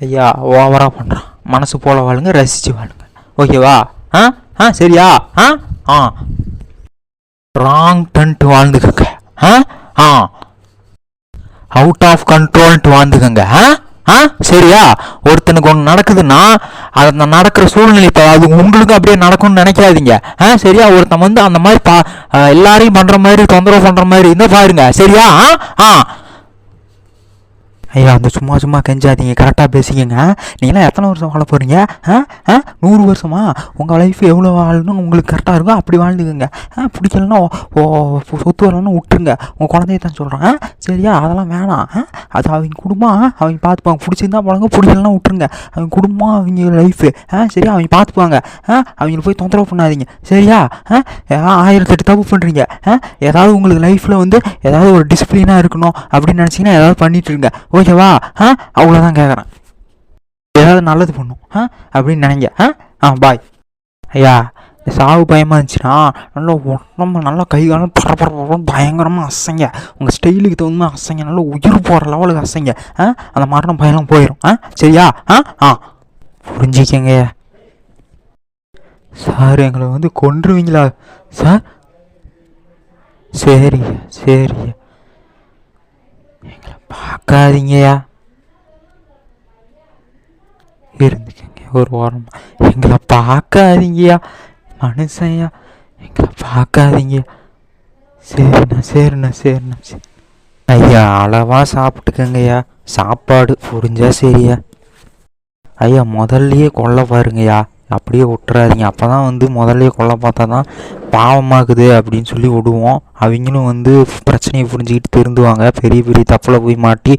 ஐயா ஓவராக பண்ணுறான். மனசு போல வாழுங்க, ரசித்து வாழுங்க. ஓகேவா? ஆ ஆ சரியா? ஆ ஆ ராங் டன்ட்டு வாழ்ந்துக்கங்க. ஆ ஆ அவுட் ஆஃப் கண்ட்ரோல்ட்டு வாழ்ந்துக்கங்க. ஆ ஆ சரியா? ஒருத்தனுக்கு ஒன்று நடக்குதுன்னா அந்த நடக்கிற சூழ்நிலை இப்போ அது உங்களுக்கு அப்படியே நடக்கும்னு நினைக்காதீங்க. ஆ சரியா? ஒருத்தன் வந்து அந்த மாதிரி எல்லாரையும் பண்ணுற மாதிரி தொந்தரவு பண்ணுற மாதிரி இருந்தால் பாருங்க. சரியா? ஆ ஆ ஐயா அந்த சும்மா சும்மா கெஞ்சாதீங்க, கரெக்டாக பேசிக்கங்க. நீங்களாம் எத்தனை வருஷம் வாழ போகிறீங்க? ஆ ஆ 100 வருஷமா? உங்கள் லைஃப் எவ்வளோ வாழணும்னு உங்களுக்கு கரெக்டாக இருக்கும், அப்படி வாழ்ந்துக்குங்க. பிடிக்கலன்னா சொத்து வரலன்னு விட்டுருங்க. உங்கள் குழந்தைய தான் சொல்கிறேன். சரியா? அதெல்லாம் வேணாம். அது அவங்க குடும்பம், அவங்க பார்த்துப்பாங்க. பிடிச்சிருந்தா போனாங்க, பிடிக்கலன்னா விட்டுருங்க. அவங்க குடும்பம், அவங்க லைஃபு. சரியா? அவங்க பார்த்துப்பாங்க. அவங்கள போய் தொந்தரவு பண்ணாதீங்க. சரியா? 1008 தப்பு பண்ணுறீங்க. ஏதாவது உங்களுக்கு லைஃப்பில் வந்து ஏதாவது ஒரு டிசிப்ளினாக இருக்கணும் அப்படின்னு நினச்சிங்கன்னா ஏதாவது பண்ணிட்டு இருங்க. ஓகேவா? அவ்வளோதான் கேட்குறேன். ஏதாவது நல்லது பண்ணும் அப்படின்னு நினைங்க. பாய். ஐயா சாவு பயமாக இருந்துச்சுன்னா நல்லா உடம்பு நல்லா கை காலம் பரபரப்பு பயங்கரமாக அசைங்க. உங்கள் ஸ்டைலுக்கு தகுந்த அசைங்க. நல்லா உயிர் போகிற லெவலுக்கு அசைங்க. அந்த மரணம் பயம்லாம் போயிடும். சரியா? புரிஞ்சிக்கங்க சார். எங்களை வந்து கொன்றுவீங்களா சார்? சரிங்க சரிங்க, எங்களை பார்க்காதீங்கயா, இருந்துக்கங்க ஒரு வாரம். எங்களை பார்க்காதீங்கயா மனுஷன்யா, எங்களை பார்க்காதீங்க. சரிண்ணா சரிண்ணா சரிண்ணா சரி. ஐயா அளவாக சாப்பிட்டுக்கங்கய்யா, சாப்பாடு புரிஞ்சா சரியா? ஐயா முதல்லையே கொல்ல பாருங்கய்யா, அப்படியே விட்டுறாதீங்க. அப்போ தான் வந்து முதல்லையே கொல்ல பார்த்தா தான் பாவமாகுது அப்படின்னு சொல்லி விடுவோம். அவங்களும் வந்து பிரச்சனையை புரிஞ்சுக்கிட்டு திருந்துவாங்க. பெரிய பெரிய தப்பில் போய் மாட்டி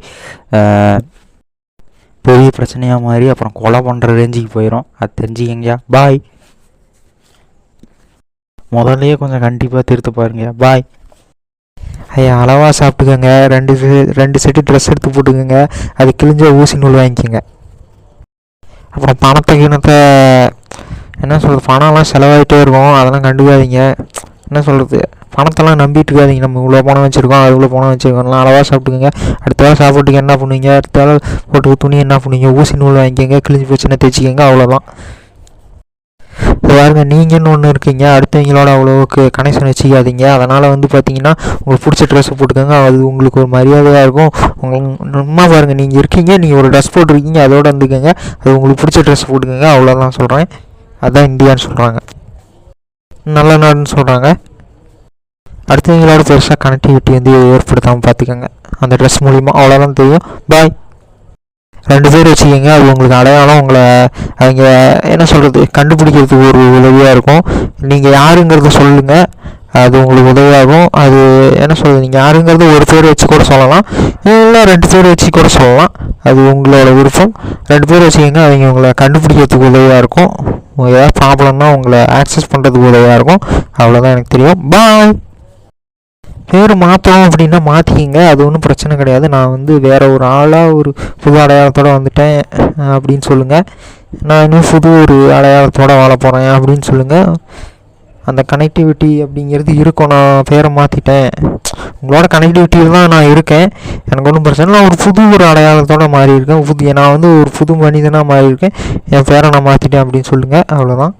பெரிய பிரச்சனையாக மாறி அப்புறம் கொலை பண்ணுற ரேஞ்சுக்கு போயிடும். அது தெரிஞ்சுக்கங்கய்யா. பாய். முதல்லையே கொஞ்சம் கண்டிப்பாக திருத்த பாருங்கய்யா. பாய். ஐயா அளவாக சாப்பிட்டுக்கோங்க. 2 செட்டு ட்ரெஸ் எடுத்து போட்டுக்கோங்க. அது கிழிஞ்ச ஊசி நூல் வாங்கிக்கோங்க. அப்புறம் பணத்தை என்ன சொல்கிறது, பணம்லாம் செலவாகிட்டே இருக்கும், அதெல்லாம் கண்டுக்காதீங்க. என்ன சொல்கிறது, பணத்தெல்லாம் நம்பிட்டு இருக்காதீங்க. நம்ம இவ்வளோ பணம் வச்சுருக்கோம், அது இவ்வளோ பணம் வச்சுருக்கோம்லாம். அளவாக சாப்பிட்டுக்கோங்க. அடுத்த வேலை சாப்பாட்டுக்கு என்ன பண்ணுவீங்க, அடுத்த வேலை போட்டு துணி என்ன பண்ணுவீங்க, ஊசி நூல் வாங்கிக்கோங்க, கிழிஞ்சு போச்சுன்னா தைச்சிக்கோங்க. அவ்வளோதான். பாருங்க, நீங்கன்னு ஒன்று இருக்கீங்க, அடுத்தவங்களோட அவ்வளோவுக்கு கனெக்ஷன் வச்சுக்காதீங்க. அதனால் வந்து பார்த்தீங்கன்னா உங்களுக்கு பிடிச்ச ட்ரெஸ்ஸை போட்டுக்கோங்க. அது உங்களுக்கு ஒரு மரியாதையாக இருக்கும். சும்மா பாருங்கள், நீங்கள் இருக்கீங்க, நீங்கள் ஒரு ட்ரெஸ் போட்டிருக்கீங்க, அதோடு வந்துக்கோங்க. அது உங்களுக்கு பிடிச்ச ட்ரெஸ் போட்டுக்கோங்க. அவ்வளோதான் சொல்கிறேன். அதுதான் இந்தியான்னு சொல்கிறாங்க, நல்ல நாடுன்னு சொல்கிறாங்க. அடுத்தவங்களோட பெருசாக கனெக்டிவிட்டி வந்து ஏற்படுத்தாமல் பார்த்துக்கோங்க அந்த ட்ரெஸ் மூலிமா. அவ்வளோதான் தெரியும். பாய். 2 பேர் வச்சுக்கோங்க. அது உங்களுக்கு அடையாளம். உங்களை அவங்க என்ன சொல்கிறது, கண்டுபிடிக்கிறதுக்கு ஒரு உதவியாக இருக்கும். நீங்கள் யாருங்கிறத சொல்லுங்கள், அது உங்களுக்கு உதவியாகும். அது என்ன சொல்கிறது, நீங்கள் யாருங்கிறது ஒரு பேர் வச்சு கூட சொல்லலாம், இல்லை 2 பேர் வச்சு கூட சொல்லலாம். அது உங்களோட விருப்பம். 2 பேர் வச்சுக்கோங்க. அவங்க உங்களை கண்டுபிடிக்கிறதுக்கு உதவியாக இருக்கும். ஏதாவது ப்ராப்ளம்னா உங்களை ஆக்சஸ் பண்ணுறதுக்கு உதவியாக இருக்கும். அவ்வளோதான் எனக்கு தெரியும். பாய். பேர் மாற்றணும் அப்படின்னா மாற்றிக்கிங்க, அது ஒன்றும் பிரச்சனை கிடையாது. நான் வந்து வேறு ஒரு ஆளாக ஒரு புது அடையாளத்தோடு வந்துட்டேன் அப்படின்னு சொல்லுங்கள். நான் இன்னும் புது ஒரு அடையாளத்தோடு வாழ போகிறேன் அப்படின்னு சொல்லுங்கள். அந்த கனெக்டிவிட்டி அப்படிங்கிறது இருக்கும். நான் பேரை மாற்றிட்டேன், உங்களோட கனெக்டிவிட்டியில் தான் நான் இருக்கேன், எனக்கு ஒன்றும் பிரச்சனை. நான் ஒரு புது ஒரு அடையாளத்தோடு மாறி இருக்கேன். நான் வந்து ஒரு புது மனிதனாக மாறி இருக்கேன். என் பேரை நான் மாற்றிட்டேன் அப்படின்னு சொல்லுங்கள். அவ்வளோதான்.